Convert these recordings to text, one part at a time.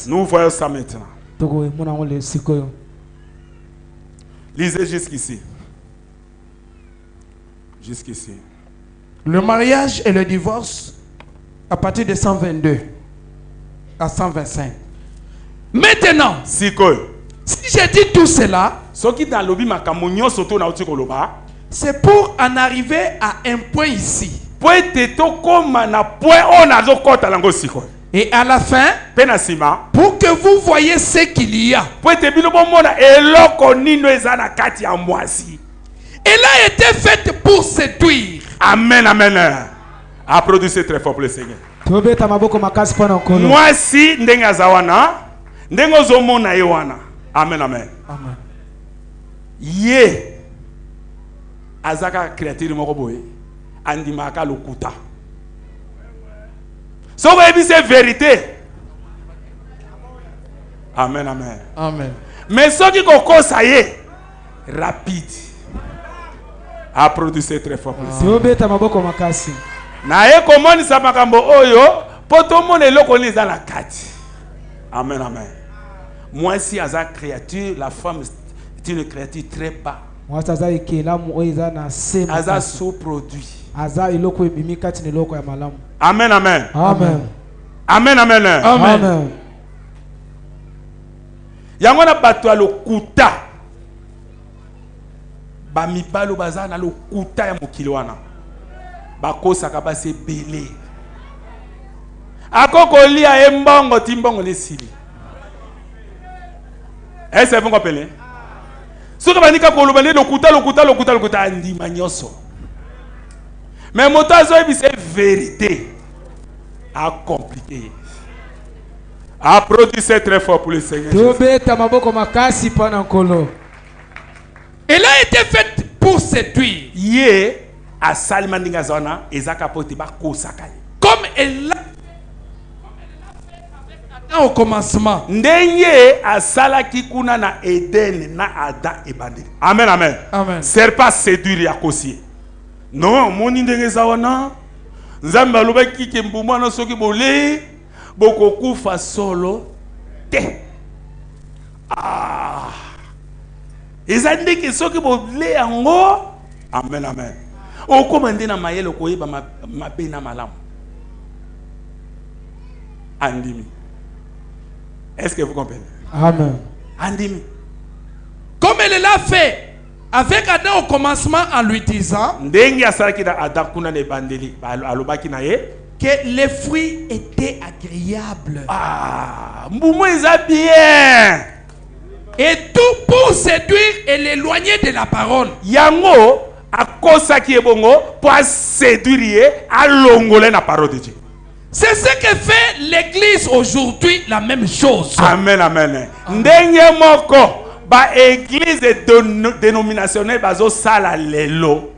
Nous voyons ça maintenant. Lisez jusqu'ici. Jusqu'ici. Le mariage et le divorce à partir de 122 à 125. Maintenant, si j'ai dit tout cela, c'est pour en arriver à un point ici. Et à la fin, pour que vous voyez ce qu'il y a. Elle a été faite pour séduire. Amen, amen. Applaudissez très fort pour le Seigneur. Moi si ndenga zawana, ndengo zomona yewana. Amen, amen. Amen. Ye azaka créature moko boye andimaka lokuta. So we c'est vérité. Amen, amen. Amen. Mais ce qui kokosa ye rapide. Applaudissez très fort. Na ye komoni sa makambo oyo poto mone loko ni za la kati. Amen, amen. Moi si aza créature, la femme est une créature très bas. Aza sous-produit. Amen, amen. Amen. Amen, amen. Amen. Yango na bato lokuta. Ba mibalo baza na lokuta ya mokili wana. Bakosaka base belé. Akoko lia embongo timbongo lesili. Est-ce que vous comprenez? Ce que banika ko lobande lokuta andima nyoso. Mais motazo c'est vérité. A compliqué. Applaudissez très fort pour le Seigneur. Elle a été faite pour séduire. Yé a salimandinga zona ezaka pote ba kosakali. Comme elle l'a fait au commencement. Ndenye a salaki kuna na Eden na Adam et Bandeli. Amen, amen. Amen. Serpa séduire ya kosi. Non, moni ndenge zawana. Nzamba lobaki ke mbuma na soki bolé boko kufa solo te. Ah. Ezandi ke soki bolé yango. Amen, amen. O komande na mayelo koyeba mabe na malamu. Andimi. Est-ce que vous comprenez? Amen. Andimi. Comme elle l'a fait avec Adam au commencement en lui disant que les fruits étaient agréables. Ah, bien. Et tout pour séduire et l'éloigner de la parole. Yango a kosa ki ebongo pour séduire à l'ongolé la parole de Dieu. C'est ce que fait l'église aujourd'hui, la même chose. Amen, amen. Ndenye moko ba église dénominationnelle bazo sala lelo.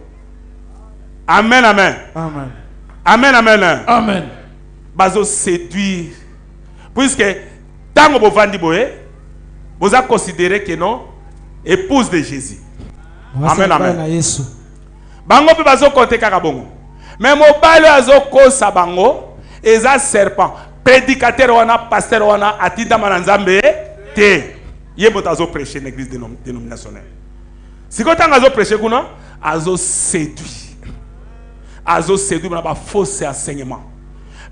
Amen, amen. Amen. Amen, amen. Amen. Bazo séduire. Puisque tango bo vandi boye, vous avez considéré que non, épouse de Jésus. Amen, amen. Bango pe bazo kote kaka bongo. Mais mobile azo kosa bango. Eza serpent, prédicateur wana, pasteur wana, atinda mananzambe te. Yebo tazo prêcher l'église dénominationnelle. Si quand on azo prêcher kuna, azo séduit. Azo séduit na ba faux enseignement.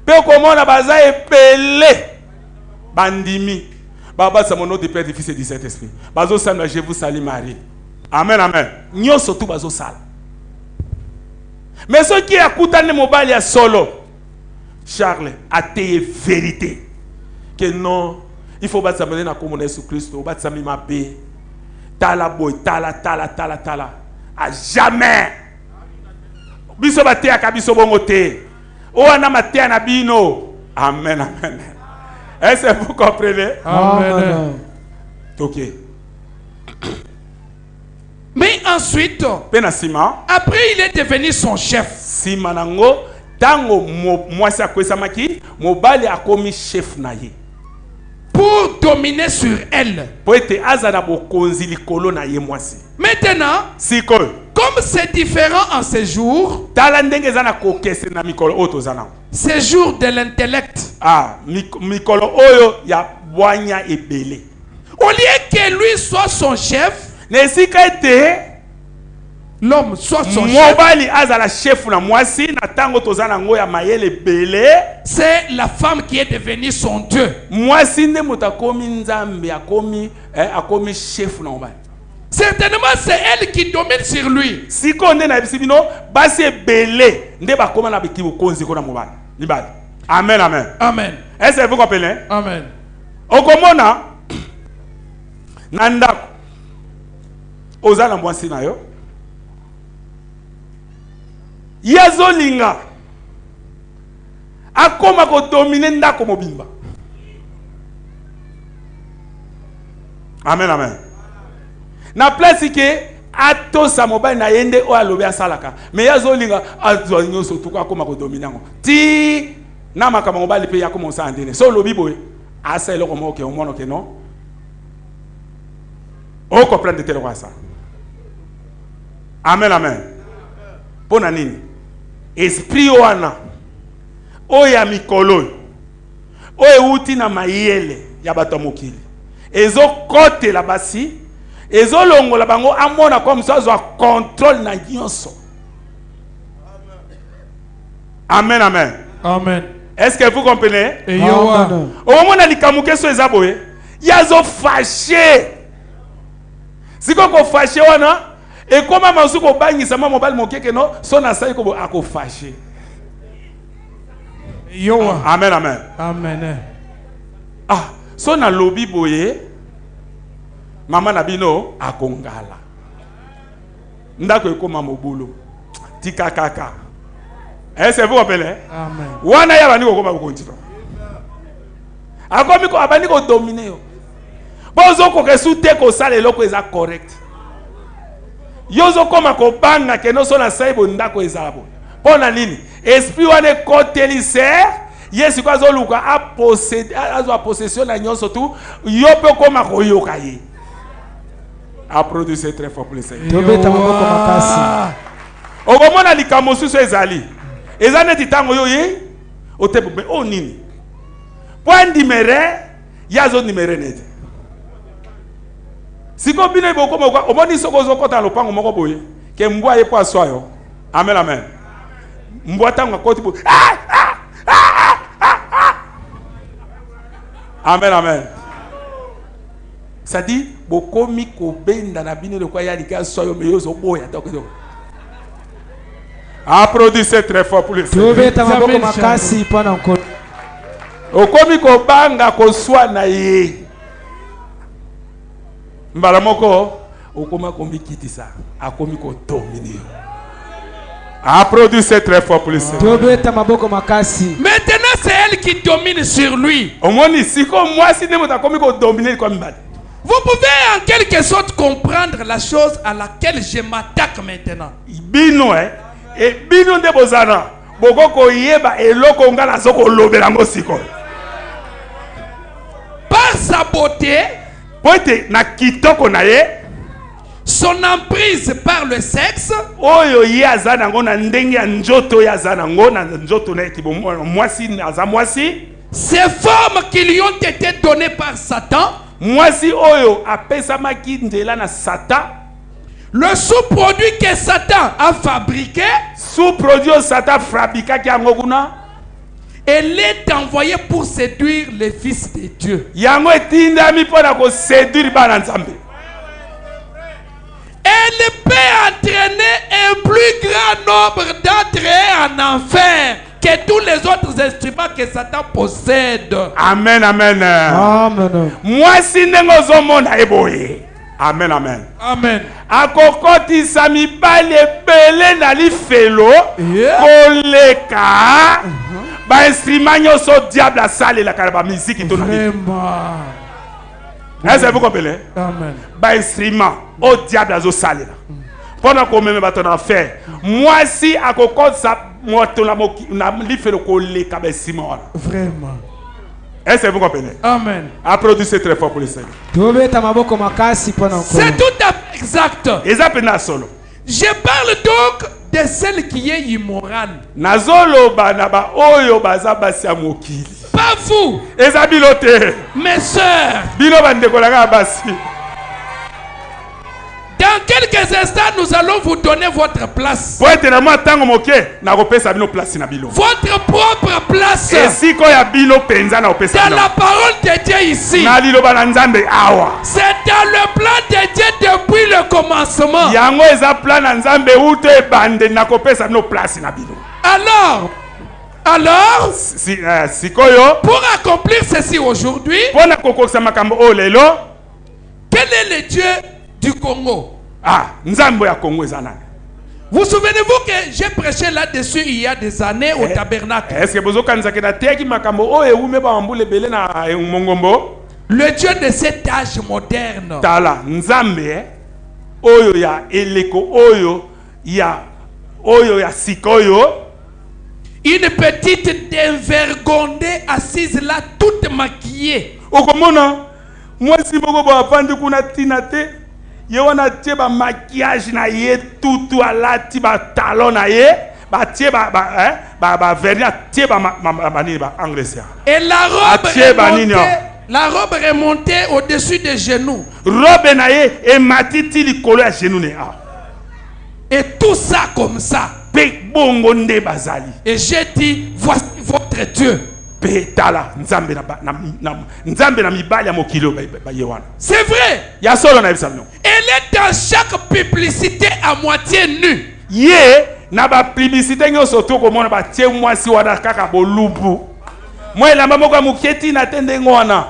Pe comment na baza epelé bandimi. Baba sa mon nom de Père, du Fils et du Saint-Esprit. Bazo salme je vous salue Marie. Amen, amen. Nyo surtout bazo sal. Mais ceux qui écoutent ne mobile ya solo. Charles a été vérité que non il faut battre ça na comme Jésus Christ au battre ça mi mabé tala boy tala à jamais biso baté akabiso bongote o ana maté na bino. Amen, amen. Est-ce que vous comprenez? Amen. OK. Mais ensuite penasima après il est devenu son chef. Simanango tango mwasi akwesamaki mobali akomi chef na ye pour dominer sur elle. Po ete azana bokonzi likolo na ye mwasi. Maintenant, siko comme c'est différent en ces jours, ces jours de l'intellect, au lieu que lui soit son chef, l'homme soit son chef, c'est la femme qui est devenue son Dieu. Certainement, c'est elle qui domine sur lui. Amen, amen. Amen. Est-ce que vous comprenez? Amen. Okomona nandako ozala mwasi na yo yazolinga akoma ko dominer ndako mobimba. Amen, amen. Na place ke atosa mobile na yende o alobe asalaka mais yazolinga azwanyo sotuko akoma ko dominer ngo ti na makama mobile pe yakomonsa andene so lobi boye asa eloko moke omono ke non o comprendre tel quoi ça. Amen, amen. Pona nini esprit wana o ya mikolo o euti na mayele ya bato mokili ezo kote la basi ezo longola bango amona comme ça zo contrôle na nyonso. Amen, amen. Amen. Est-ce que vous comprenez? Au moment où likamuke so ezaboye yazo fâché siko ko fâché wana et comment masu ko bangisa mama mobile mokeke no so na sai ko ako fâché. Amen, amen. Amen. Ah, so na lobi boye mama na bino akongala ndako ekoma mobulu tika kaka. Est-ce que vous comprenez? Amen. Wana ya bani ko koma ko continue. Akomi ko abani ko dominer yo. Bozo ko kesute ko sale loko eza correct. Yozo koma ko banga ke no so na saibo ndako eza bo. Pona nini? Esprit wane koteli ser Yesu kwa zo luka a posséder a possession na nyonso tu yo pe koma ko yoka ye. A produire très fort pour le Seigneur. Tobeta maboko makasi. Okomona likambo susu ezali. Ezane titango yo ye otebe o nini. Point dimere yazo nimere nete. Siko bino iboko moko omoni soko zo kota lopango moko boye ke mbwa ye kwa swayo. Amen, amen. Mbwa tanga koti bo. Amen, amen. Ça dit bokomi ko benda na bino le kwa ya lika swayo meyozo boya tokezo. A produit très fort pour le Seigneur. Okomi ko banga ko swana ye. Mbala moko okoma kombi kitisa akomi ko dominer. A produit très fort pour le Seigneur. Maintenant c'est elle qui domine sur lui. Omoni siko moi si nemo ta komi ko dominer comme mbali. Vous pouvez en quelque sorte comprendre la chose à laquelle je m'attaque maintenant. Bino et bino de bozana bokoko yeba eloko ngala zoko lobela ngo siko. Par sa beauté, pote na kitoko na ye, son emprise par le sexe, oyo ye azana ngo na ndenge ya njoto ya azana ngo na njoto na etibo mwasi aza mwasi, ces formes qui lui ont été données par Satan, mwasi oyo apesamaki nzela na Satan. Le sous-produit que Satan a fabriqué, sous-produit Satan fabriqué qui a ngokuna, elle est envoyée pour séduire les fils de Dieu. Yango etindami pona ko séduire bana nzambe. Elle peut entraîner un plus grand nombre d'entrées en enfer que tous les autres instruments que Satan possède. Amen, amen. Amen. Moi si nengo zomona eboye. Amen, amen. Amen. Akokoti sami bale bele na lifelo koleka ba instrument nyoso diable sale la karaba musique to na. Vraiment. Est-ce que vous comprenez? Amen. Ba instrument au diable azo sale la. Pendant qu'on même bato na faire. Moi si akokoti sa moto na lifelo koleka ba instrument. Vraiment. Est-ce que vous comprenez? Amen. Applaudissez très fort pour le Seigneur. C'est tout à fait exact. Je parle donc de celle qui est immorale. Nazoloba na ba oyo baza basi ya mokili. Pas vous, Eza bilote. mes sœurs. Bino bandeko na basi. Dans quelques instants, nous allons vous donner votre place. Po ete na mwa tango moke na kopesa bino place na bilo. Votre propre place. Esiko ya bilo penza na kopesa Dans bino. la parole de Dieu ici. Na liloba na Nzambe awa. C'est dans le plan de Dieu depuis le commencement. Yango eza plan na Nzambe ute bande na kopesa bino place na bilo. Alors, sikoyo pour accomplir ceci aujourd'hui, pona kokokisa makambo o lelo, quel est le Dieu du Congo? Nzambe ya Congo eza nani? Vous souvenez-vous que j'ai prêché là-dessus il y a des années au tabernacle? Est-ce que bozo kanisa ke na teki makambo o eume ba mbule bele na mongombo? Le Dieu de cet âge moderne. Tala Nzambe oyo ya eleko oyo ya sikoyo. Une petite dévergondée assise là, toute maquillée. Okomona mwasi moko ba pandi kuna tina te. Ye wana tie ba maquillage na ye tutu alati ba talon na ye ba tie ba vernis tie ba nini ba anglesia. Et la robe remontait au-dessus des genoux. Robe na ye e matiti likolo ya genou ne a. Et tout ça comme ça. Pe bongo nde bazali. Et j'ai dit, voici votre Dieu. Petala Nzambe na mibali ya mokilo ba yewana. C'est vrai. Ya solo na ebisa bino. Elle est dans chaque publicité à moitié nue. Ye na ba publicité nyoso to ko mona ba tie mwasi wana kaka bolubu. Moi la mama ko muketi na tende ngwana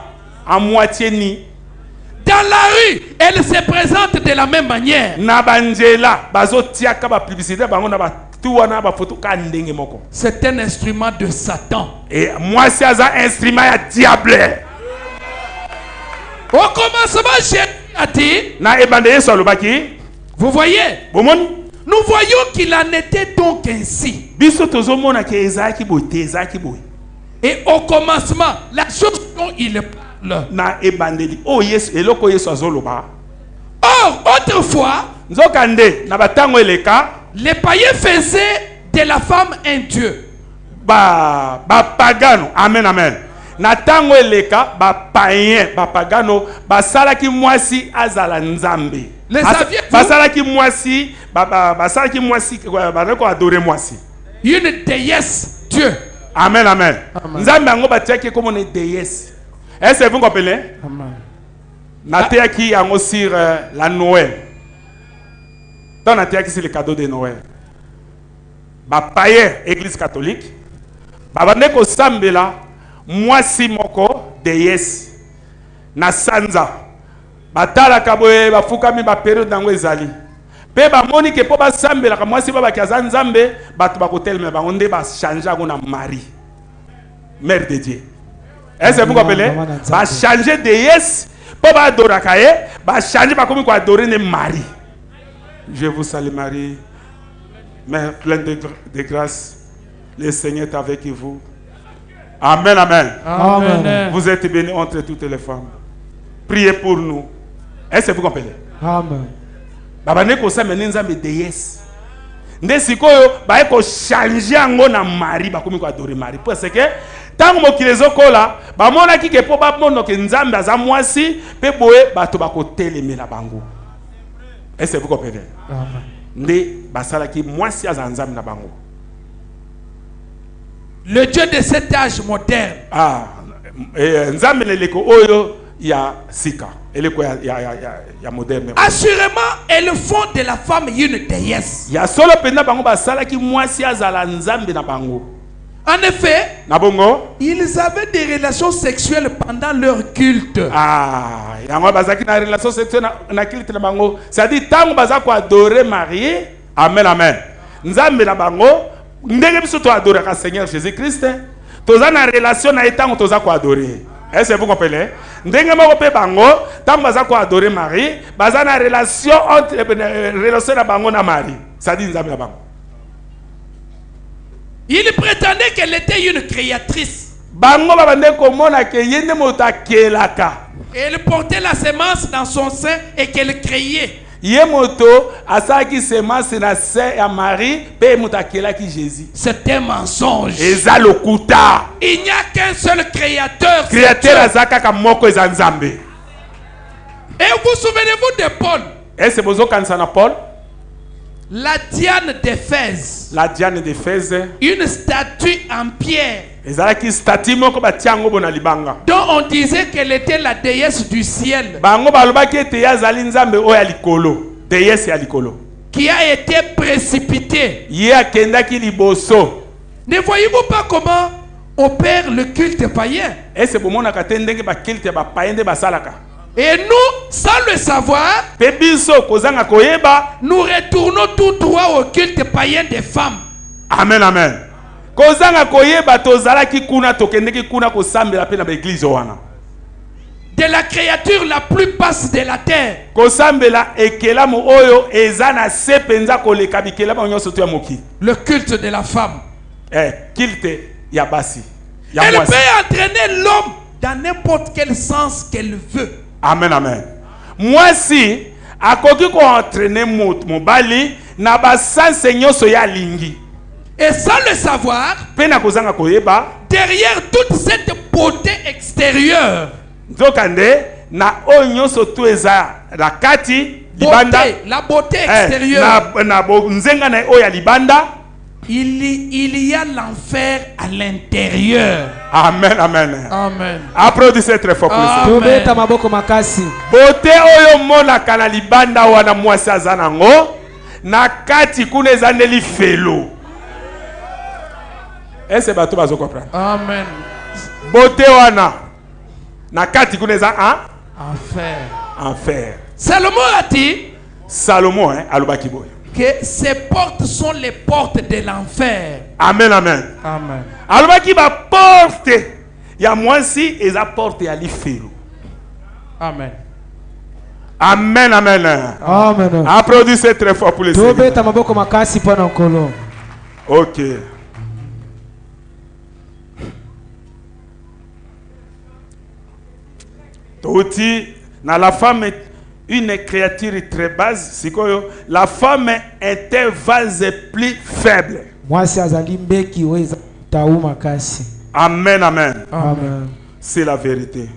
à moitié ni. Dans la rue, elle se présente de la même manière. Na banjela bazo tiaka ba publicité bango na ba tuwana ba photo ka ndenge moko. C'est un instrument de Satan. Et moi c'est un instrument ya diable. Au commencement, Jésus a dit, na ebande Yesu alobaki, vous voyez, bomoni, nous voyons qu'il en était donc ainsi. Biso tozomona ke ezaki bote ezaki boy. Et au commencement, la chose dont il parle. Na ebandeli o Yesu eloko Yesu azoloba. Or, autrefois, nzokande na batango eleka, les païens faisaient de la femme un dieu. Ba pagano, amen amen. Na tango eleka ba païen, ba pagano, ba salaki mwasi azala Nzambe. Les saviez-vous? Ba salaki mwasi, ba salaki mwasi, ba reko adorer mwasi. Une déesse, Dieu. Amen amen. Nzambe ango ba tiaki comme une déesse. Est-ce que vous comprenez? Amen. Na tiaki ango sur la Noël. Dans la tiaki c'est le cadeau de Noël. Ba païen église catholique. Ba bande ko sambela mwasi moko déesse na sanza. Batala kaboye bafukami ba période nango ezali. Pe ba moni ke po ba sambela ka mwasi ba bakiaza Nzambe batu ba kotelme ba onde ba changer ngo na Marie, mère de Dieu. Est-ce que vous comprenez? Ba changer déesse po ba adorer kaye, ba changer ba komi ko adorer ne Marie. Je vous salue Marie, Mère pleine de grâce. Le Seigneur est avec vous. Amen, amen. Amen. Vous êtes bénis entre toutes les femmes. Priez pour nous. Est-ce que vous comprenez? Amen. Baba neko sa meni Nzambe déesse. Nde sikoyo ba eko changer ngo na Marie ba komi ko adorer Marie. Parce que tango mokilezo kola ba mona ki ke po ba mono ke Nzambe aza mwasi pe boye bato ba ko telemela bango. Est-ce que vous comprenez? Amen. Nde basala ki mwasi aza Nzambe na bango. Le Dieu de cet âge moderne. Nzambe leleko oyo ya sika. Eleko ya moderne. Assurément, elles font de la femme une déesse. Ya solo pena bango basala ki mwasi azala Nzambe na bango. En effet, na bongo, ils avaient des relations sexuelles pendant leur culte. Yango bazaki na relation sexuelle na culte na bango. C'est-à-dire tango bazako adorer Marie. Amen amen. Nzambe na bango ndenge biso to adorer ka Seigneur Jésus-Christ. Toza na relation na etango toza ko adorer. Est-ce que vous comprenez? Ndenge moko pe bango tango bazako adorer Marie, baza na relation entre relation na bango na Marie. C'est-à-dire Nzambe na bango. Il prétendait qu'elle était une créatrice. Bango babande komona ke yende mota kelaka. Elle portait la semence dans son sein et qu'elle créait. Yemoto asaki semence na se ya Marie pe mutakela ki Jésus. C'est un mensonge. Eza lokuta. Il n'y a qu'un seul créateur. Créateur azaka ka moko eza Nzambe. Et vous souvenez-vous de Paul? Et c'est bozo kanisa na Paul? La Diane d'Éphèse. La Diane d'Éphèse. Une statue en pierre. Ezalaki statue moko batiango bona libanga. Dont on disait qu'elle était la déesse du ciel. Bango balobaki ete yazali Nzambe oya likolo. Déesse ya likolo. Qui a été précipitée. Ye akendaki liboso. Ne voyez-vous pas comment opère le culte païen? Et c'est pour mon ndenge ba culte ba païen de basalaka. Et nous, sans le savoir, nous retournons tout droit au culte païen des femmes. Amen, amen. Kozanga koyeba tozalaki kuna tokendeki kuna kosambela pe na ba église wana. De la créature la plus basse de la terre. Kosambela ekelamu oyo ezana sepenza koleka bikelamu nyonso to ya moki. Le culte de la femme. Culte ya basi. Elle peut entraîner l'homme dans n'importe quel sens qu'elle veut. Amen, amen. Moi si akoki ko entraîner mobali na ba sens nyonso ya lingi. Et sans le savoir, pena kozanga koyeba, derrière toute cette beauté extérieure, nzokande na onyoso to eza rakati libanda, la beauté extérieure, na nzenga na oya libanda, il y a l'enfer à l'intérieur. Amen, amen. Amen. Applaudissez très fort pour ça. Beauté oyo mona kana libanda wana mwasi azanango na kati kuna ezaneli felo. Est-ce que tu vas comprendre? Amen. Beauté wana na kati kuna eza enfer. Salomon a dit, Salomon alobaki boy, que ces portes sont les portes de l'enfer. Amen, amen. Amen. Alobaki ba porte ya mwasi eza porte ya lifelo. Amen. Amen, amen. Amen. Applaudissez très fort pour les Seigneurs. Ok. Toti, na la femme est une créature très basse. La femme est un vase plus faible. Amen, amen. Amen. C'est la vérité.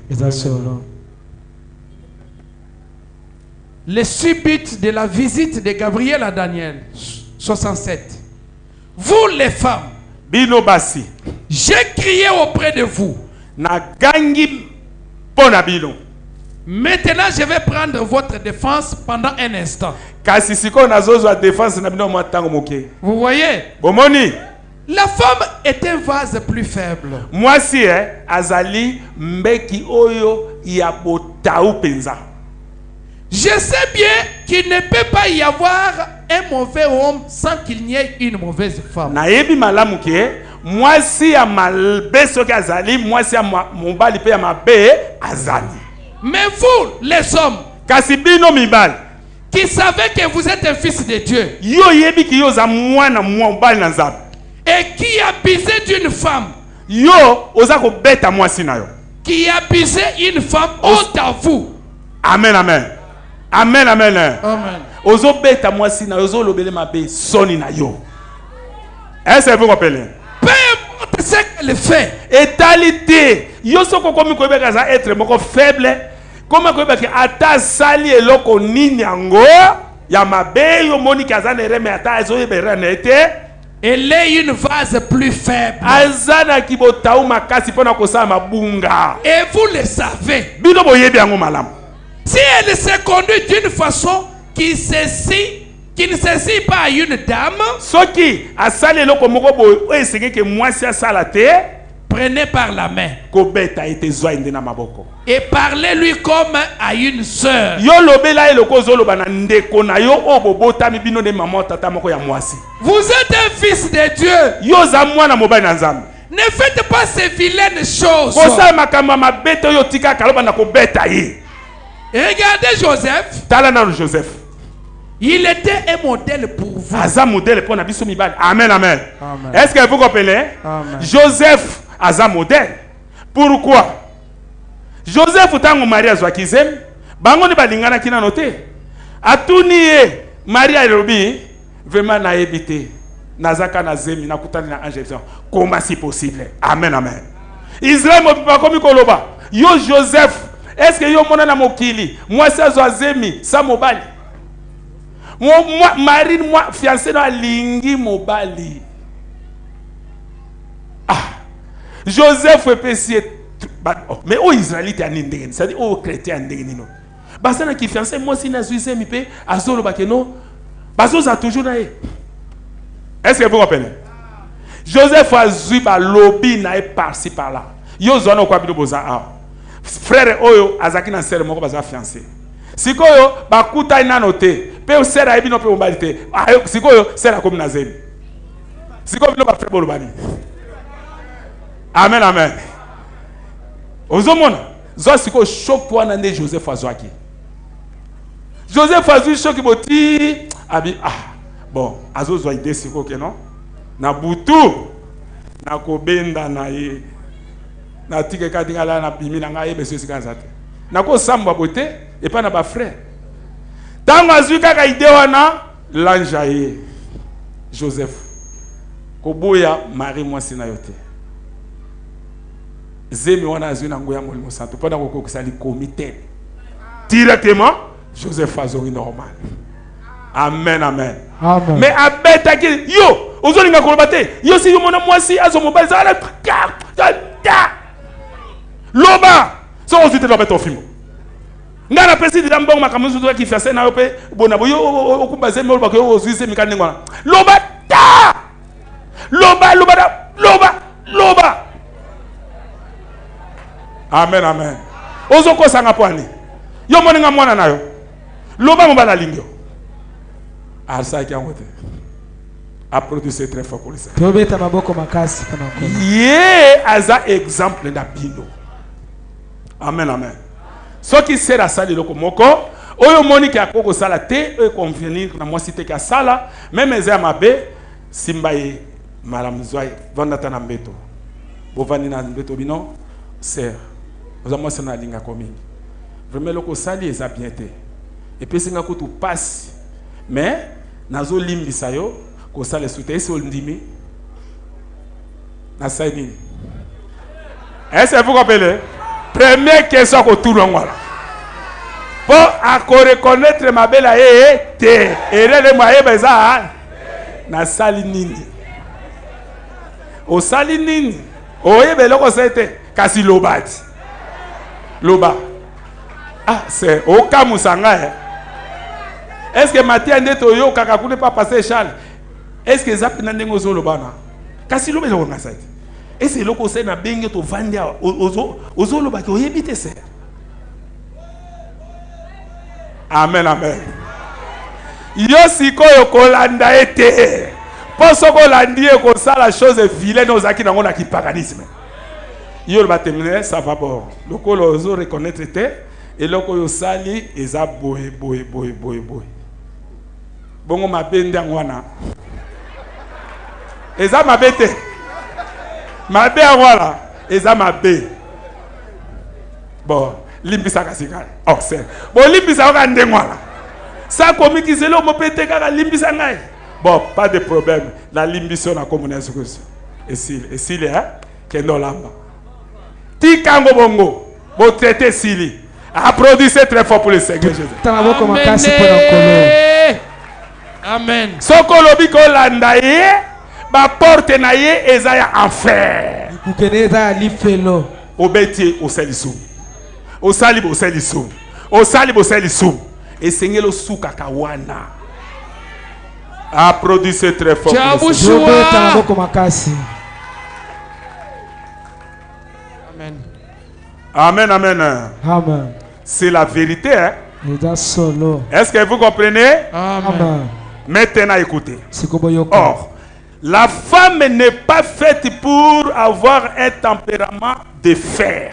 Le subit de la visite de Gabriel à Daniel 67. Vous les femmes, Bino basi, j'ai crié auprès de vous. Na gangi pona bino. Maintenant, je vais prendre votre défense pendant un instant. Kasi siko nazozo a défense na bino mwatango moke. Vous voyez? Bomoni. La femme est un vase plus faible. Moi si azali mbeki oyo ya botaou penza. Je sais bien qu'il ne peut pas y avoir un mauvais homme sans qu'il n'y ait une mauvaise femme. Na yebi malamu ke moi si ya malbe soki azali, moi si ya mobali pe ya mabe azali. Mais vous, les hommes, kasi bino mibali, qui savez que vous êtes un fils de Dieu, yo yebi ki yo za mwana mobali na Nzambe, et qui abusez d'une femme, yo oza ko beta mwasi na yo, qui abusez une femme honte à vous. Amen, amen. Amen, amen. Amen. Ozo beta mwasi na yo, ozo lobele mabe soni na yo. Est-ce que vous comprenez? Peu importe ce qu'elle fait. Étalité. Yo soko komi ko beka za être moko faible. Comment ko beka ata sali eloko nini yango ya mabe yo moni kazana reme ata ezo yebera nete. Elle est une vase plus faible. Azana kibotau makasi pona kosala mabunga. Et vous le savez. Bino boyebi yango malamu. Si elle se conduit d'une façon qui ne saisit pas à une dame, soki asali eloko moko boy o esenge ke mwasi asala te, prenez par la main kobeta ete zwa inde na maboko et parlez-lui comme à une sœur. Yo lobela eloko zoloba na ndeko na yo obobotami bino ne maman tata moko ya mwasi. Vous êtes un fils de Dieu. Yo za mwana mobali na Nzambe. Ne faites pas ces vilaines choses. Kosa makamba mabete yo tika kaloba na kobeta ye. Regardez Joseph. Talana Joseph. Il était un modèle pour vous. Aza modèle pour na biso mibali. Amen, amen. Amen. Est-ce que vous comprenez? Amen. Joseph aza modèle. Pourquoi? Joseph tango Maria zwakizem, bango ni balingana kina note. Atuni Maria Elobi, vraiment n'a évité. Nazaka Nazemi, Nakutani na ange. Comment c'est possible? Amen, amen. Israël m'a pas comme Koloba. Yo Joseph, est-ce que yo mona na mokili? Moi c'est Zoazemi, ça mobali. Moi Marine, moi fiancé dans Lingi mobali. Ah, Joseph est pécié. Mais aux Israélites à n'indégen, c'est-à-dire aux chrétiens n'indégen. Parce que qui fiancé moi si na Suisse mi pe azolo bakeno, bazo ça toujours na. Est-ce que vous comprenez? Joseph a zui ba lobby na par-ci par-là. Yo zona kwa bido boza a. Frère oyo azaki na sere moko baza fiancé. Sikoyo bakuta ina noté. Pe o sere ayi bino pe ombalite. Sikoyo sere comme na zemi. Sikoyo bino ba frère bolobani. Amen, amen. Ozomona, zo siko choc toi na nde Joseph azwaki. Joseph azui choc boti abi bon, azo zo ide siko ke non? Na butu na kobenda na ye. Na tike kadinga la na bimi na ngaye beso sikanzate. Na ko samba bote et pas na ba frère. Tango azui kaka ide wana lanja ye. Joseph. Koboya Marie mwasi na yote. Zemi wana azui na ngoya molimo santo pendant ko kusali comité directement Joseph azori normal. Amen, amen, amen. Mais abeta ki yo ozolinga kolobate yo si yo mona mwasi azo mobile za loba so ozite loba to fimo ngana pesi de mbongo makamuzu to ki fiase na yo pe bona bo yo okubaze me olba ko ozise mikane ngwana loba ta loba. Amen, amen. Ozoko sanga poani. Yo moninga mwana nayo. Loba mbala lingyo. Arsa ki amote. A produit très fort pour ça. Tobeta maboko makasi kana ko. Ye aza exemple na bino. Amen, amen. So qui sera sali loko moko, oyo moni ki akoko sala te e convenir na mwasi te ka sala, même eza mabe simbaye malamzwai vanda na mbeto. Bovani na mbeto bino, c'est vous avez moi linga commune. Vraiment loko sali eza bien te. Et puis singa ko tu passe. Mais nazo limbisa yo ko sala soute ese ondimi. Na saini. Est-ce que vous comprenez? Première question ko tout l'ongwala. Pour à reconnaître ma belle te et le moyen beza na sali nini. O sali nini? Oye beloko sete kasi lobati. Loba. Ah, c'est au cas Moussanga. Est-ce que Mathia Ndeto yo kakakune pas passer Charles? Est-ce que Zap Nandengo Zolobana? Kasi lobe lo ngasait. Est-ce que loko se na benge to vandia ozo loba ko yebite se. Amen, amen. Yo siko yo kolanda ete. Poso kolandi e ko sala chose vilaine ozaki nango na ki paganisme. Yo va terminer ça va bon. Loko lozo reconnaître te et loko yo sali eza boy. Bongo mabende ngwana. Eza mabete. Mabe ngwana, eza mabe. Bon, limbisa kasika. Oh c'est. Bon limbisa ka ndengwana. Ça komi ki zelo mo pete ka limbisa ngai. Bon, pas de problème. La limbiso na commune sukusu. Et s'il hein, kendo lamba. Tikango bongo, bo traité sili. Applaudissez très fort pour le Seigneur Jésus. Amen. Soko lobi ko landa ye, ba porte na ye ezaya enfer. Kukeneza lifelo. Obeti oselisu. Osali bo selisu. Osali bo selisu. Et Seigneur lo suka kawana. Applaudissez très fort pour le Seigneur. Amen, amen. Amen. C'est la vérité, hein? Est-ce que vous comprenez? Amen. Maintenant, écoutez. Or, la femme n'est pas faite pour avoir un tempérament de fer.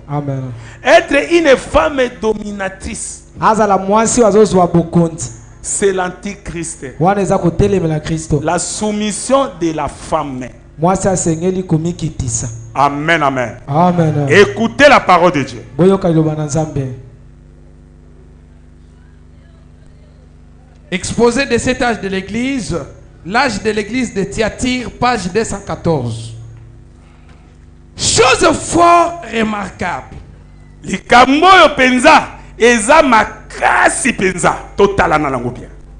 Amen. Être une femme dominatrice, c'est l'antichrist. La soumission de la femme. Amen, amen. Amen. Écoutez la parole de Dieu. Exposé de cet âge de l'église, l'âge de l'église de Thyatire, page 214. Chose fort remarquable.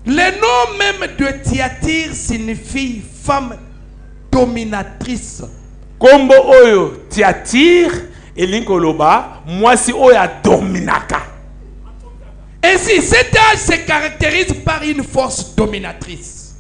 Le nom même de Thyatire signifie femme dominatrice. Kombo oyo Thyatire elinkoloba mwasi oyo dominaka. Ainsi, cet âge se caractérise par une force dominatrice.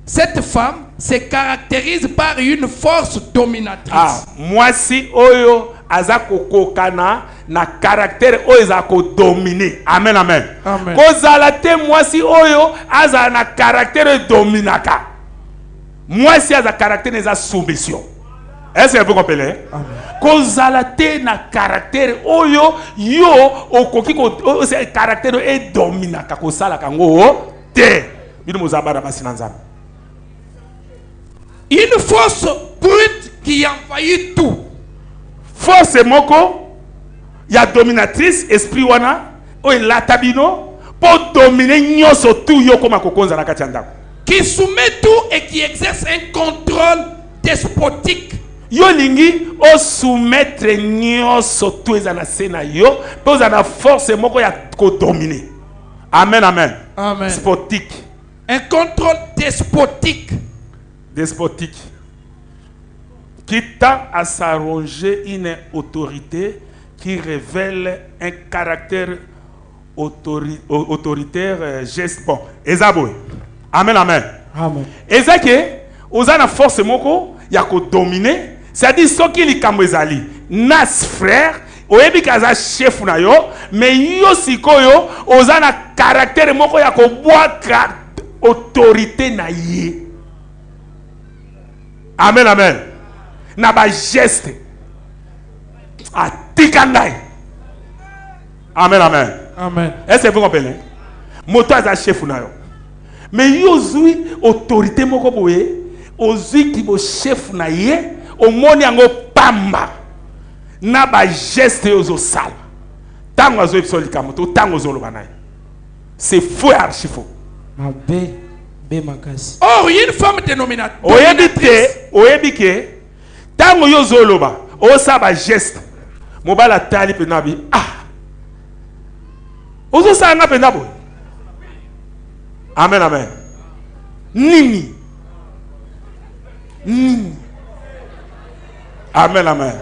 Cette femme se caractérise par une force dominatrice. Mwasi oyo azako kokana na caractère oyo azako dominer. Amen, amen. Amen. Kozala te mwasi oyo aza na caractère dominaka. Mwasi aza caractère neza soumission. Est-ce que vous comprenez? Kozala te na caractère oyo yo okoki ko c'est caractère et dominaka ko sala kango te. Bino mozabara basinanza. Une force brute qui envahit tout. Force moko ya dominatrice esprit wana o latabino pour dominer nyoso tout yo koma kokonza na kati ya ndako. Qui soumet tout et qui exerce un contrôle despotique. Yo lingi o soumettre nyoso tout ezana sena yo pour na force moko ya ko dominer. Amen, amen. Amen. Despotique. Un contrôle despotique. Despotique. Qui tend à s'arroger une autorité qui révèle un caractère autoritaire geste. Bon, Ezaboy. Amen, amen. Amen. Ezake, osana force moko ya ko dominer. C'est-à-dire ce qui li kamwezali nas frère oyebi kaza chef na yo mais yo sikoyo ozana caractère moko ya ko boaka autorité na ye. Amen, amen. Na ba geste atikandai. Amen, amen. Amen. Est-ce que vous comprenez? Moto aza chef na yo mais yo zui autorité moko boye ozui ki bo chef na ye au moni yango pamba na ba geste ozo sala tango azo epsoli kamoto tango ozo loba naye c'est faux et archi faux. Or une femme dominatrice. Oyebi ke tango yo zo loba o sa ba geste mobala tali pe nabi ozo sa nga pe nabo. Amen, amen. Nini. Amen, amen.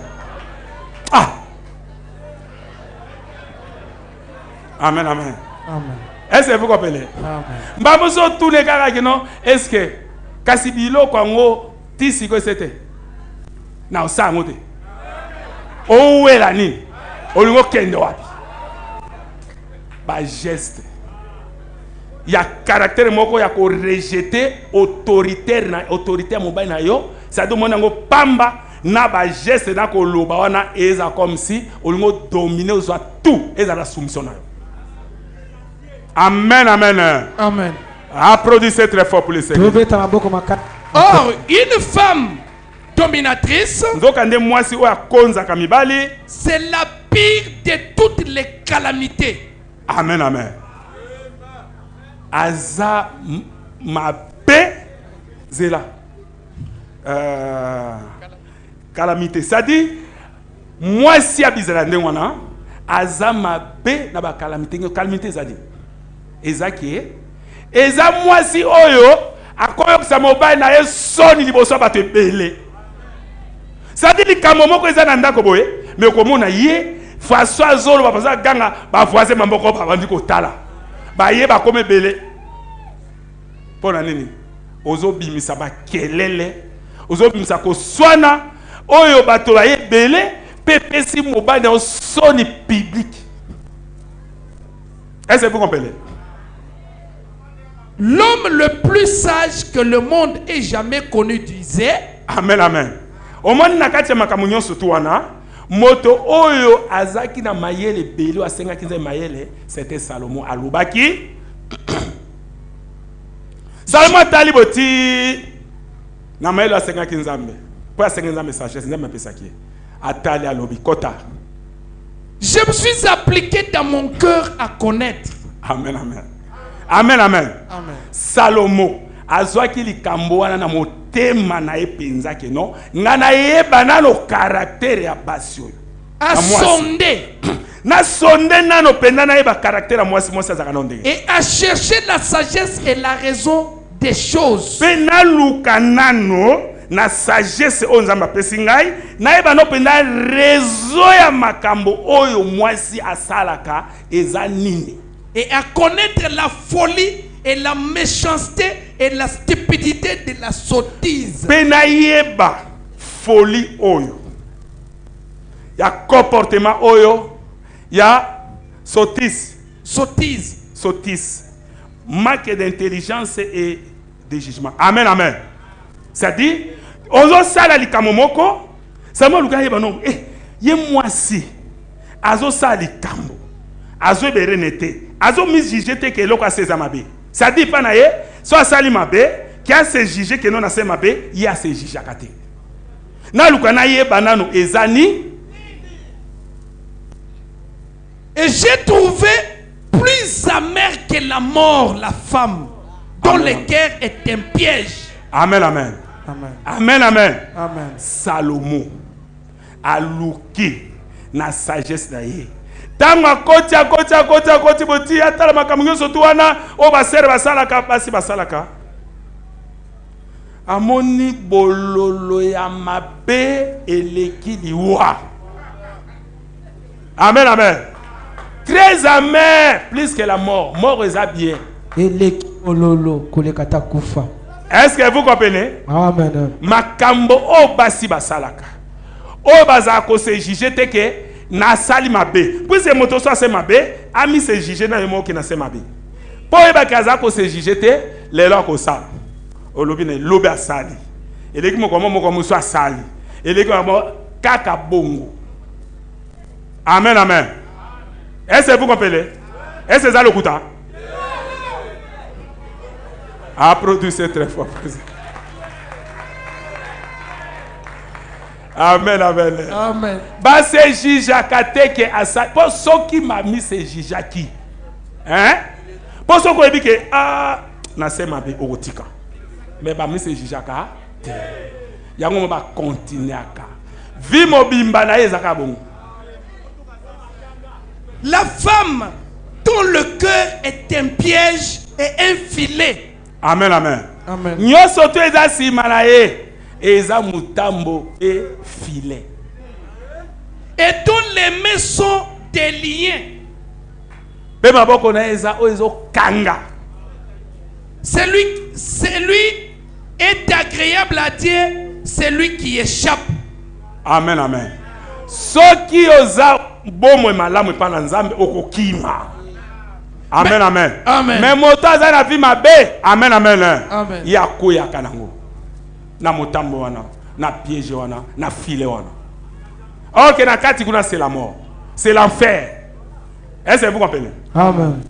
Amen, amen. Amen. Est-ce que vous comprenez? Amen. Mbamoso tous les gars qui non, est-ce que kasibilo kwango tisi ko c'était? Na osango te. O wela ni. Olingo kende wapi? Ba geste. Il y a caractère moko ya ko rejeter autoritaire mobile na yo, ça demande ngo pamba na ba geste na ko loba wana eza comme si olingo dominer ozo tout eza la soumission na yo. Amen, amen. Amen. Applaudissez très fort pour le Seigneur. Or une femme dominatrice, c'est la pire de toutes les calamités. Amen, amen. Aza ma paix zela calamité, ça dit moi si abizela ndengwana aza ma paix na ba calamité ça dit ezaki eza moi si oyo akoyo sa mobile na ye soni liboso ba te belé ça dit likambo moko eza na ndako boye mais komona ye façon azolo ba pasa ganga ba voisin mamboko ba bandi ko tala ba ye ba kome belé pona nini ozo bimisa ba kelele ozo bimisa ko swana oyo bato ba ye belé pepe si mobile na soni public. Est-ce que vous comprenez? L'homme le plus sage que le monde ait jamais connu disait. Amen, amen. Au monde nakati makamunyo sotuana moto oyo azaki na mayele belo asenga kinza mayele c'était Salomon alubaki. Salomon taliboti na mayele asenga kinzambe. Pour la message, c'est un peu ça qui est. Atali à l'obi, kota. Je me suis appliqué dans mon cœur à connaître. Amen, amen. Amen, amen. Amen. Salomo, azwaki likambo wana na motema na ye penza ke non, nga na yeba na lo caractère ya basi oyo. À sonder. Na sonde nano penda na yeba caractère ya mwasi mwasi azaka na ndenge. Et à chercher la sagesse et la raison des choses. Pena luka nano na sagesse oyo nzambe apesi ngai na yeba no penda réseau ya makambo oyo mwasi asalaka eza nini. Et à connaître la folie et la méchanceté et la stupidité de la sottise. Pena yeba folie oyo. Ya comportement oyo. Ya sottise. Sottise. Sottise. Manque d'intelligence et de jugement. Amen, amen. C'est-à-dire, ozo sala likamo moko, sama luka yeba no, ye mwasi. Azo sala likambo. Azo berenete. Azo mis juger te ke loko aseza mabe. C'est-à-dire pa na ye, so asali mabe, ki a se juger ke non ase mabe, ye a se juger akate. Na luka na yeba nano ezani. Et j'ai trouvé plus amer que la mort la femme, dont Amen. le cœur est un piège. Amen, amen. Amen. Amen, amen. Amen. Salomo aluki na sagesse na ye. Tanga koti boti atala makambo nyonso tu wana o basere basalaka pasi basalaka. Amoni bololo ya mabe eleki liwa. Amen, amen. Très amer, plus que la mort. Mort est bien. Eleki ololo kolekata kufa. Est-ce que vous comprenez? Amen. Makambo o basi basalaka. O baza ko se juger te ke na sali mabe. Puis c'est moto so se mabe, ami se juger na yemo ki na se mabe. Po e ba kaza ko se juger te, lelo ko sala. O lobi ne lobi asali. Eleki mo komo so asali. Eleki mo kaka bongo. Amen, amen. Est-ce que vous comprenez? Est-ce que ça le coûte? Applaudissez très fort. Amen, amen. Amen. Bah c'est Jijaka que asa. Pour ceux qui m'a mis c'est Jijaki. Hein? Pour ceux qui dit que na se ma be otika. Mais bah mis c'est Jijaka. Yango ba continuer aka. Vi mobimba na ezaka bongo. La femme dont le cœur est un piège et un filet. Amen, amen. Amen. Nyoso to eza simana ye. Eza mutambo et filet. Et dont les mains sont des liens. Pe maboko na eza o ezo kanga. Celui est agréable à Dieu, celui qui échappe. Amen, amen. Soki oza bomo malamu pa na nzambe okokima. Amen, amen. Amen. Mais moto aza na vie mabe. Amen, amen. Amen. Ya koya kanango. Na motambo wana, na piège wana, na filet wana. Ok, na kati kuna c'est la mort. C'est l'enfer. Est-ce que vous comprenez? Amen.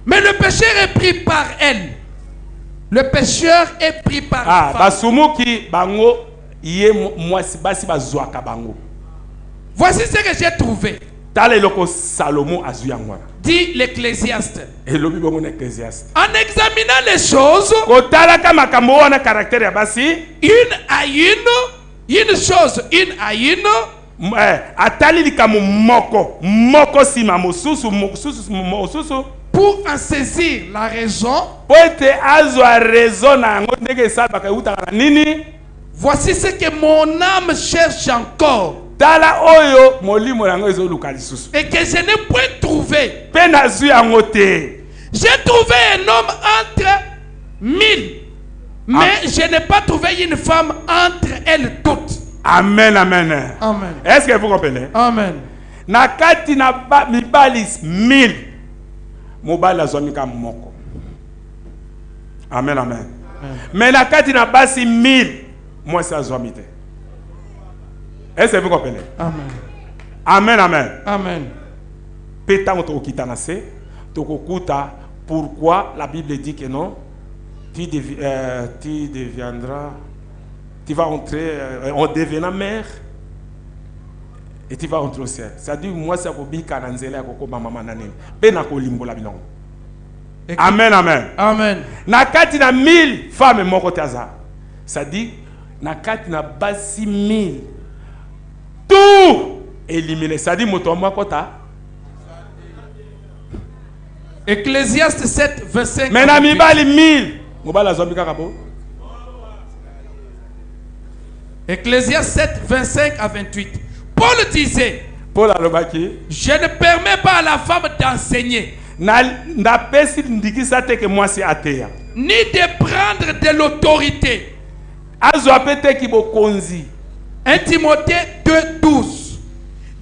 Mais le pécheur est pris par elle. Le pécheur est pris par la femme. Basumuki bango ye mwasi basi bazwaka bango. Voici ce que j'ai trouvé. Tale loko Salomo azuyangwa. Dit l'Ecclésiaste. Et lobi bongo na Ecclésiaste. En examinant les choses, Kotalaka makambo wana caractère ya basi, une à une chose, une à une. Atali likamo moko sima mosusu. Pour en saisir la raison. Poete azwa raison na ngo ndenge sabaka utaka nini? Voici ce que mon âme cherche encore. Tala oyo molimo yango ezo luka lisusu. Et que je n'ai point trouvé. Pe nazu yango te. J'ai trouvé un homme entre 1000. Mais je n'ai pas trouvé une femme entre elles toutes. Amen, amen. Amen. Est-ce que vous comprenez? Amen. Na kati na mibali 1000. Mobali azwamika moko. Amen, amen. Mais na kati na basi 1000. Moi c'est azwamite. Est-ce que vous comprenez? Amen. Amen, amen. Amen. Pétango to kitanase, to kokuta. Pourquoi la Bible dit que non? Tu deviendras tu vas entrer en devenant mère et tu vas entrer au ciel. C'est-à-dire, moi, c'est pour dire que je suis Amen, amen. Amen. Nakati na 1000 femmes moko taza. C'est-à-dire, nakati na basi 1000. Tout éliminé. C'est-à-dire, moto moi kota. Ecclésiaste 7, 25. Mais na mibali 1000. Mobala zombi kakabo. Ecclésiaste 7, 25 à 28. Paul disait, Paul alobaki, je ne permets pas à la femme d'enseigner, ni de prendre de l'autorité. 1 Timothée 2,12.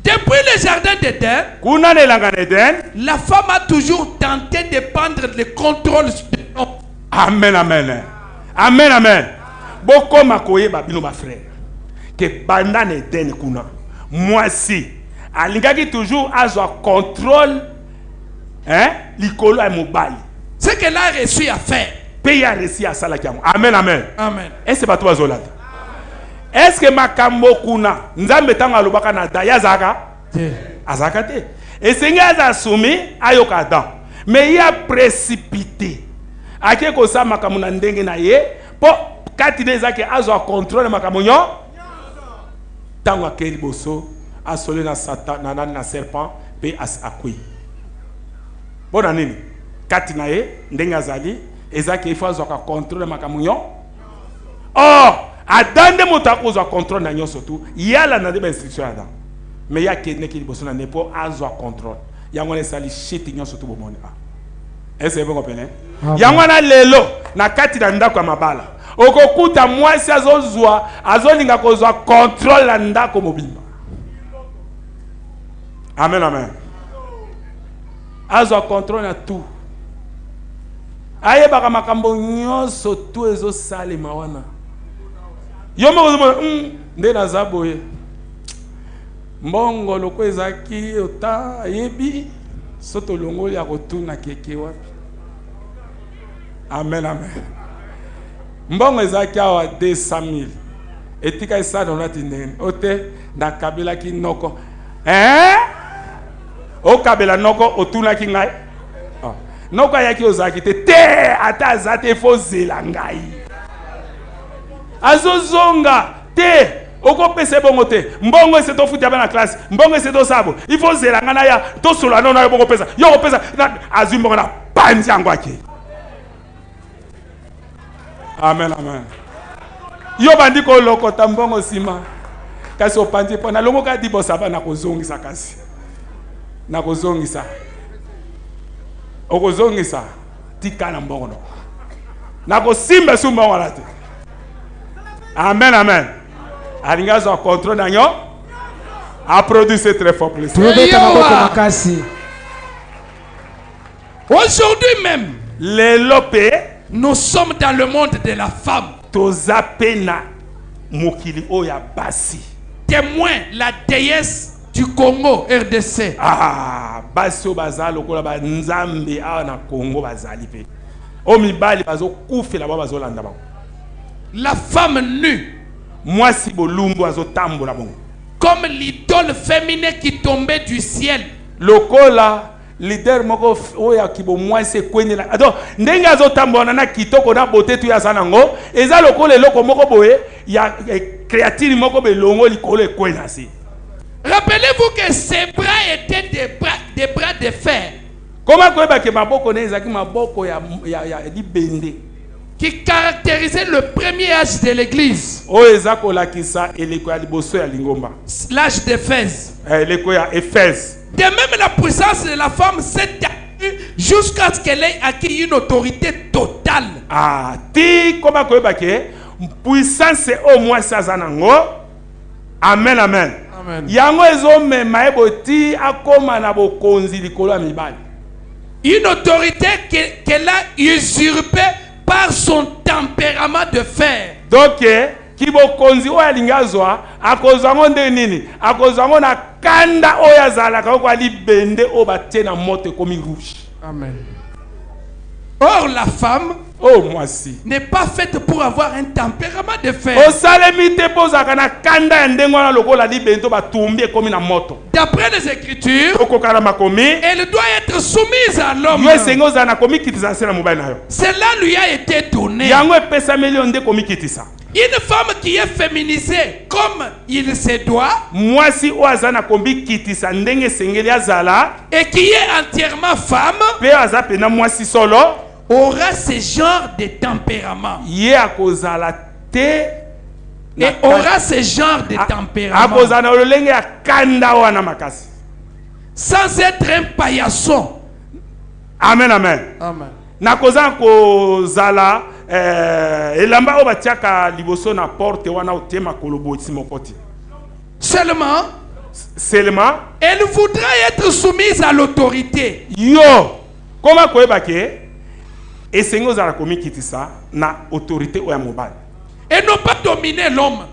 Depuis le jardin d'Éden, la femme a toujours tenté de prendre le contrôle de l'homme. Amen, amen. Amen, amen. Beaucoup makoye babino ba frère. Que bandane Eden kuna. Moi si. Alingaki toujours a son contrôle. Hein? L'icolo est mobile. Ce qu'elle a reçu à faire. Pays a réussi à ça la kiamu. Amen, amen. Amen. Est-ce que pas toi zolade? Est-ce que makambo kuna nzambe tanga alobaka na daya zaka? Azaka te. Et c'est nga soumis ayoka Adam. Mais il a précipité. Ake ko sa makambo na ndenge na ye po kati nezake azo contrôle makambo nyo. Tango akeli boso asole na satan na serpent pe akui. Bona nini? Kati na ye ndenge azali ezake ifo azo contrôle makambo nyo. Oh, adande moto akozwa contrôle na nyonso tu yala na de instruction Adam. Mais ya ke neki boso na nepo azo contrôle. Yango ne sali shit nyonso tu bomoni. Est-ce que vous comprenez? Yango na lelo na kati na ndako ya mabala. Okokuta mwasi azozwa azolinga kozwa contrôle na ndako mobimba. Amen, amen. Azwa contrôle na tout. Aye baka makambo nyonso tu ezo salema wana. Yo mo nde na zaboye. Mbongo loko ezaki ota yebi soto longoli ya kotuna keke wapi. Amen, amen. Mbongo ezaki awa 200,000. Etika isa donati ndenge. Ote na kabila ki noko. O kabila noko otuna ki ngai. Noko ayaki ozaki te ata azate fo zela ngai. Azozonga te oko pese bongo te. Mbongo ese to futi na classe. Mbongo ese to sabo. Il faut zela ngana ya to solo na bongo pesa. Yo pesa azumbo na panzi yango aki. Amen, amen. Yo bandi ko lokota mbongo sima. Kasi opandi po na longo ka dibo saba na kozongisa kasi. Na kozongisa. Okozongisa tika na mbongo no. Na kosimba sumba wala te. Amen, amen. Alinga zo contrôle na nyo. A produit c'est très fort plaisir. Aujourd'hui même, nous sommes dans le monde de la femme. Témoin, la déesse du Congo, RDC. Ah, baso bazalo kola ba nzambe a na Congo bazali pe. O mibali bazo kufela ba bazo landa ba. La femme nue. Moi si bolumbu azo tambola bon. Comme l'idole féminin qui tombait du ciel. Lokola leader moko oya kibo moi se kwenela. Ado ndenge azo tambola na kitoko na beauté tu ya sanango, eza lokola eloko moko boye ya créature moko belongo likolo ekwena si. Rappelez-vous que ses bras étaient des bras de fer. Comment koyeba ke maboko ne ezaki maboko ya libende qui caractérisait le premier âge de l'église. O ezako lakisa eleko ya liboso ya lingomba. L'âge d'Éphèse. Eleko ya Éphèse. De même la puissance de la femme s'est accrue jusqu'à ce qu'elle ait acquis une autorité totale. Ah, ti comment koyeba ke puissance au moins sazanango. Amen, amen. Amen. Yango ezome maeboti akoma na bokonzi likolo ya mibali. Une autorité qu'elle a usurpée par son tempérament de fer. Donc ki bokonzi oya lingazwa akozango nde nini? Akozango na kanda oya zalaka ko ali bende o batie na moto komi rouge. Amen. Or la femme oh moi si n'est pas faite pour avoir un tempérament de fer. D'après les Écritures, elle doit être soumise à l'homme. Cela lui a été donné. Une femme qui est féminisée comme il se doit et qui est entièrement femme aura ce genre de tempérament. Et aura ce genre de tempérament. Sans être un paillasson. Amen, amen. Amen. Nakoza kozala elamba obatiaka liboso na porte wana otema kolobo timokoti. Seulement, elle voudra être soumise à l'autorité. Yo, comment koyebake esengo zala komikitisa na autorité oya mobali. Et non pas dominer l'homme.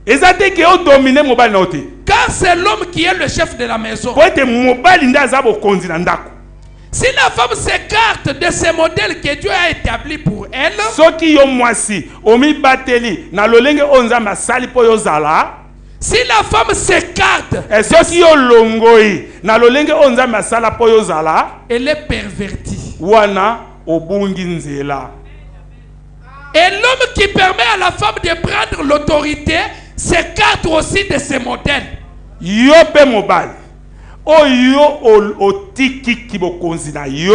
Ezate ke o dominer mobali na ote. Car c'est l'homme qui est le chef de la maison. Po ete mobali ndaza bokonzi na ndako. Si la femme s'écarte de ce modèle que Dieu a établi pour elle, si la femme s'écarte, elle est pervertie. Et l'homme qui permet à la femme de prendre l'autorité s'écarte aussi de ce modèle. Oyo otiki kibokonzi na yo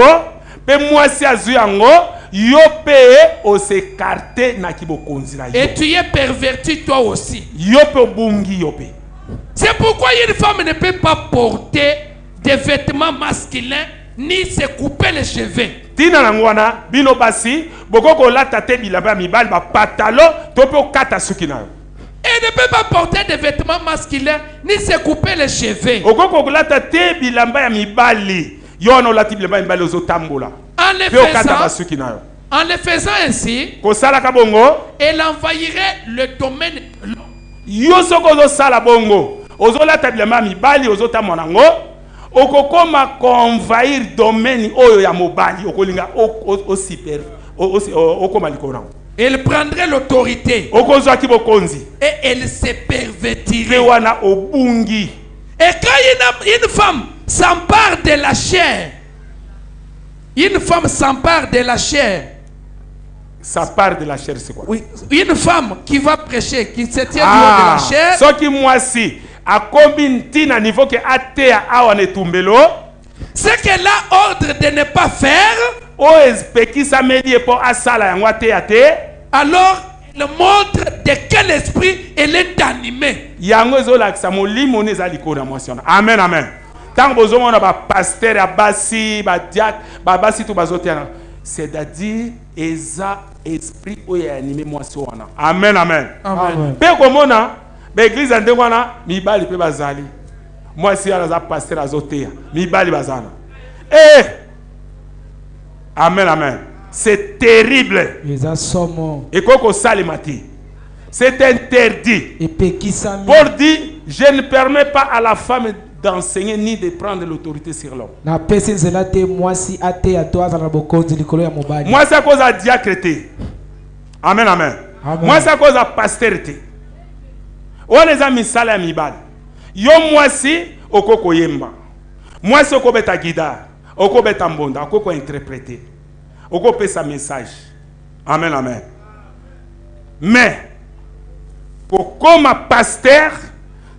pe mwasi azuyango yo pe o s'écarter na kibokonzi na yo. Et tu es perverti toi aussi. Yo pe bungi yo pe. C'est pourquoi une femme ne peut pas porter des vêtements masculins ni se couper les cheveux. Tina nangwana bino basi boko ko lata te bilamba mibali ba patalo to pe okata suki na yo. Elle ne peut pas porter des vêtements masculins ni se couper les cheveux. En le faisant ainsi, elle envahirait le domaine. Elle prendrait l'autorité et elle se pervertirait. Et quand une femme s'empare de la chair, ça part de la chair, c'est quoi? Oui, une femme qui va prêcher, qui se tient du haut de la chair. Ce qui moi si à combien de niveau que atea awa ne tumbelo, ce qu'elle a ordre de ne pas faire, alors elle montre de quel esprit elle est animée. Amen, amen. Tant que vous avez un pasteur, un bassi, un diacre, un bassi, tout c'est-à-dire eza esprit où est animé moi sur wana. Amen, amen. Amen. Pe komona, l'église ande wana mibali pe bazali. Moi si ala za pasteur azotea, mibali bazana. Eh! Amen, amen. C'est terrible. Et koko salimati. C'est interdit. Pour dire, je ne permets pas à la femme d'enseigner ni de prendre l'autorité sur l'homme. Moi, c'est à cause de diacreté. Amen, amen. Moi, c'est à cause de pasteurité. On les a mis ça à mibal. Yo moi si okoko yemba. Moi c'est okoko beta guida, okoko beta mbonda, okoko interpréter. Okoko pe sa message. Amen, amen. Mais pour comme pasteur,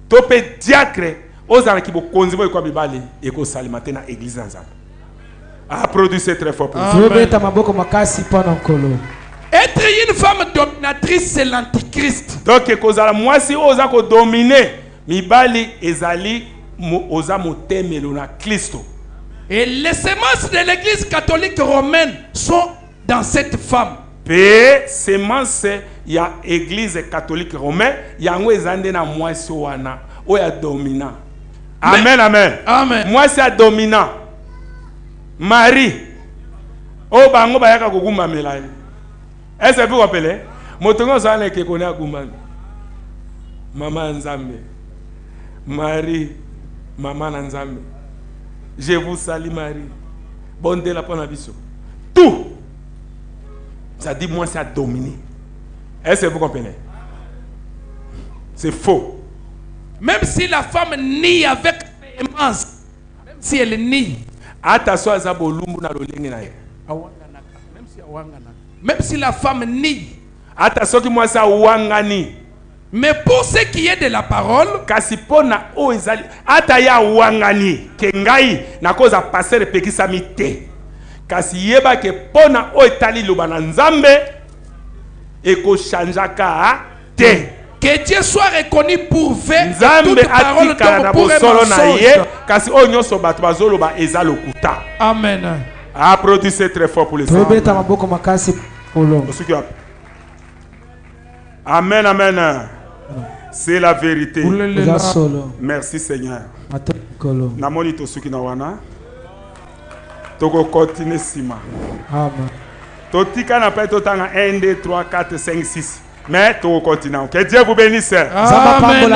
to pe diacre ozala ki bo konzibo ko bibali e ko salimate na église nzambe. Applaudissez très fort pour vous. Être une femme dominatrice, c'est l'antichrist. Donc, moi, si osa ko dominer, mibali ezali osa motemelo na Kristo. Et les semences de l'église catholique romaine sont dans cette femme. Pe semences ya église catholique romaine, yango ezande na moi si wana, oya dominant. Amen, amen. Amen. Moi c'est dominant. Marie. Oh bango bayaka kugumba melai. Est-ce que vous vous rappelez? Motongo zane ke kone agumba. Maman Nzambe. Marie, maman Nzambe. Je vous salue Marie. Bonne de la panabiso. Tout. Ça dit moi c'est à dominer. Est-ce que vous comprenez? C'est faux. Même si la femme nie avec véhémence, même si elle nie, même si la femme nie, mais pour ce qui est de la parole, que Dieu soit reconnu pour vrai, toute parole pour Amen. Applaudissez très fort pour les hommes. Amen, amen. C'est la vérité. Merci Seigneur. Namoni tosuki na wana. Toko continue sima. Amen. Totika na pa totanga 1 2 3 4 5 6. Mais toko continue. Que Dieu vous bénisse. Amen.